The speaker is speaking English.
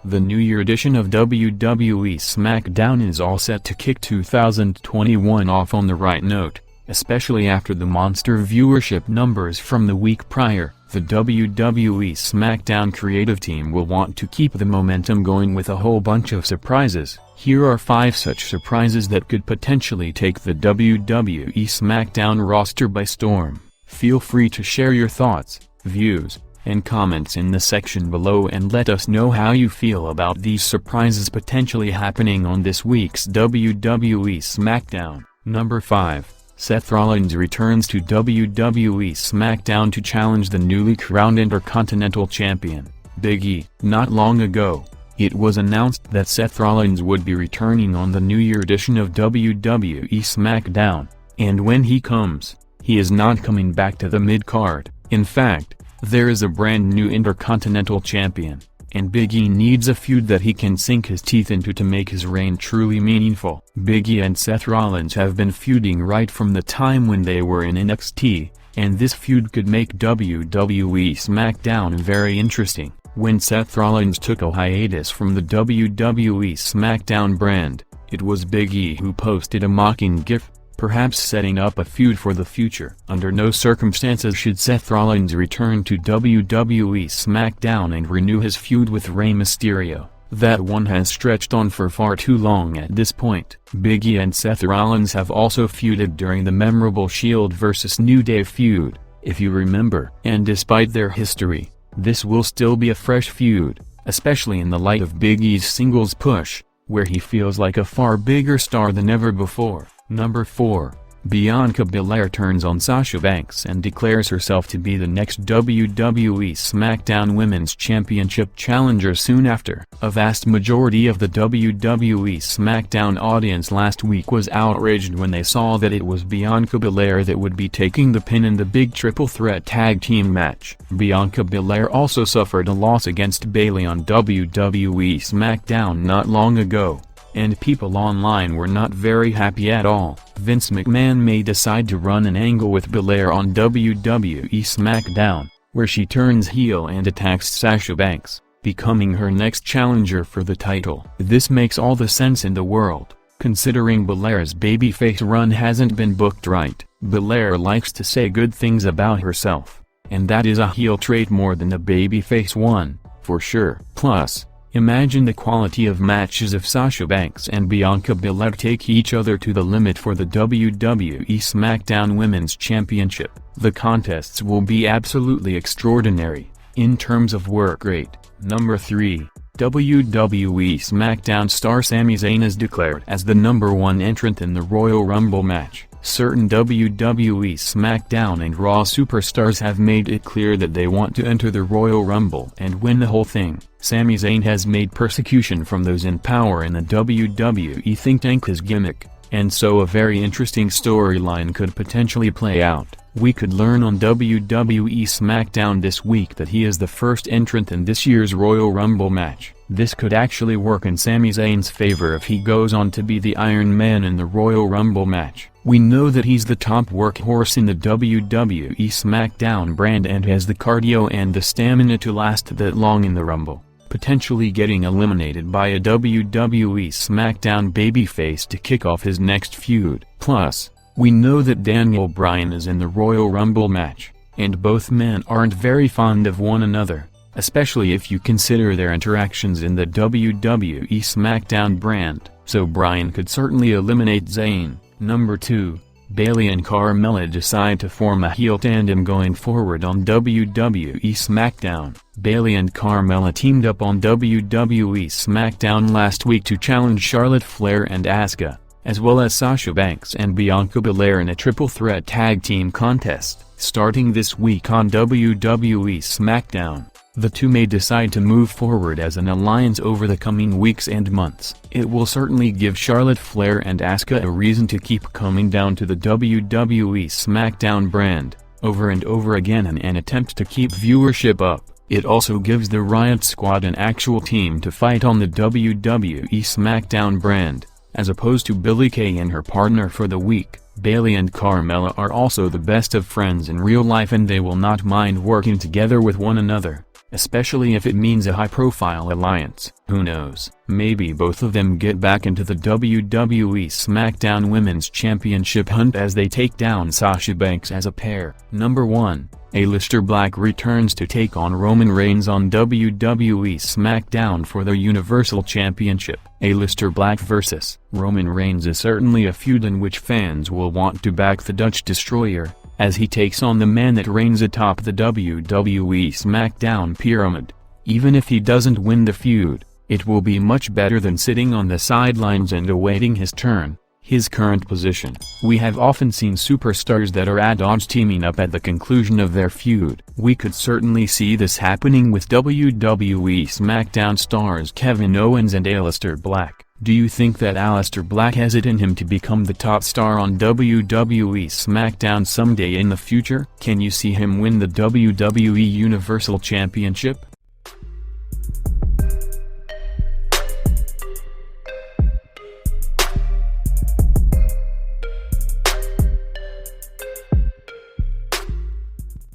The New Year edition of WWE Smackdown is all set to kick 2021 off on the right note, especially after the monster viewership numbers from the week prior. The WWE Smackdown creative team will want to keep the momentum going with a whole bunch of surprises. Here are 5 such surprises that could potentially take the WWE Smackdown roster by storm. Feel free to share your thoughts, views, and comments in the section below and let us know how you feel about these surprises potentially happening on this week's WWE Smackdown. Number 5. Seth Rollins returns to WWE Smackdown to challenge the newly crowned Intercontinental Champion, Big E. Not long ago, it was announced that Seth Rollins would be returning on the New Year edition of WWE Smackdown, and when he comes, he is not coming back to the mid-card. In fact, there is a brand new Intercontinental Champion, and Big E needs a feud that he can sink his teeth into to make his reign truly meaningful. Big E and Seth Rollins have been feuding right from the time when they were in NXT, and this feud could make WWE Smackdown very interesting. When Seth Rollins took a hiatus from the WWE Smackdown brand, it was Big E who posted a mocking gif, perhaps setting up a feud for the future. Under no circumstances should Seth Rollins return to WWE Smackdown and renew his feud with Rey Mysterio. That one has stretched on for far too long at this point. Big E and Seth Rollins have also feuded during the memorable Shield vs. New Day feud, if you remember. And despite their history, this will still be a fresh feud, especially in the light of Big E's singles push, where he feels like a far bigger star than ever before. Number 4. Bianca Belair turns on Sasha Banks and declares herself to be the next WWE Smackdown Women's Championship challenger soon after. A vast majority of the WWE Smackdown audience last week was outraged when they saw that it was Bianca Belair that would be taking the pin in the big triple threat tag team match. Bianca Belair also suffered a loss against Bayley on WWE Smackdown not long ago, and people online were not very happy at all. Vince McMahon may decide to run an angle with Belair on WWE Smackdown, where she turns heel and attacks Sasha Banks, becoming her next challenger for the title. This makes all the sense in the world, considering Belair's babyface run hasn't been booked right. Belair likes to say good things about herself, and that is a heel trait more than a babyface one, for sure. Plus, imagine the quality of matches if Sasha Banks and Bianca Belair take each other to the limit for the WWE Smackdown Women's Championship. The contests will be absolutely extraordinary, in terms of work rate. Number 3. WWE Smackdown star Sami Zayn is declared as the #1 entrant in the Royal Rumble match. Certain WWE Smackdown and Raw superstars have made it clear that they want to enter the Royal Rumble and win the whole thing. Sami Zayn has made persecution from those in power in the WWE think tank his gimmick, and so a very interesting storyline could potentially play out. We could learn on WWE Smackdown this week that he is the first entrant in this year's Royal Rumble match. This could actually work in Sami Zayn's favor if he goes on to be the Iron Man in the Royal Rumble match. We know that he's the top workhorse in the WWE Smackdown brand and has the cardio and the stamina to last that long in the Rumble, potentially getting eliminated by a WWE Smackdown babyface to kick off his next feud. Plus, we know that Daniel Bryan is in the Royal Rumble match, and both men aren't very fond of one another, especially if you consider their interactions in the WWE Smackdown brand, so Bryan could certainly eliminate Zayn. Number 2. Bayley and Carmella decide to form a heel tandem going forward on WWE Smackdown. Bayley and Carmella teamed up on WWE Smackdown last week to challenge Charlotte Flair and Asuka, as well as Sasha Banks and Bianca Belair in a triple threat tag team contest. Starting this week on WWE Smackdown, the two may decide to move forward as an alliance over the coming weeks and months. It will certainly give Charlotte Flair and Asuka a reason to keep coming down to the WWE Smackdown brand, over and over again in an attempt to keep viewership up. It also gives the Riot Squad an actual team to fight on the WWE Smackdown brand, as opposed to Billie Kay and her partner for the week. Bayley and Carmella are also the best of friends in real life and they will not mind working together with one another. especially if it means a high-profile alliance. Who knows, maybe both of them get back into the WWE Smackdown Women's Championship hunt as they take down Sasha Banks as a pair. Number 1. Aleister Black returns to take on Roman Reigns on WWE Smackdown for the Universal Championship. Aleister Black vs. Roman Reigns is certainly a feud in which fans will want to back the Dutch Destroyer, as he takes on the man that reigns atop the WWE SmackDown pyramid. Even if he doesn't win the feud, it will be much better than sitting on the sidelines and awaiting his turn. His current position. We have often seen superstars that are at odds teaming up at the conclusion of their feud. We could certainly see this happening with WWE SmackDown stars Kevin Owens and Aleister Black. Do you think that Aleister Black has it in him to become the top star on WWE SmackDown someday in the future? Can you see him win the WWE Universal Championship?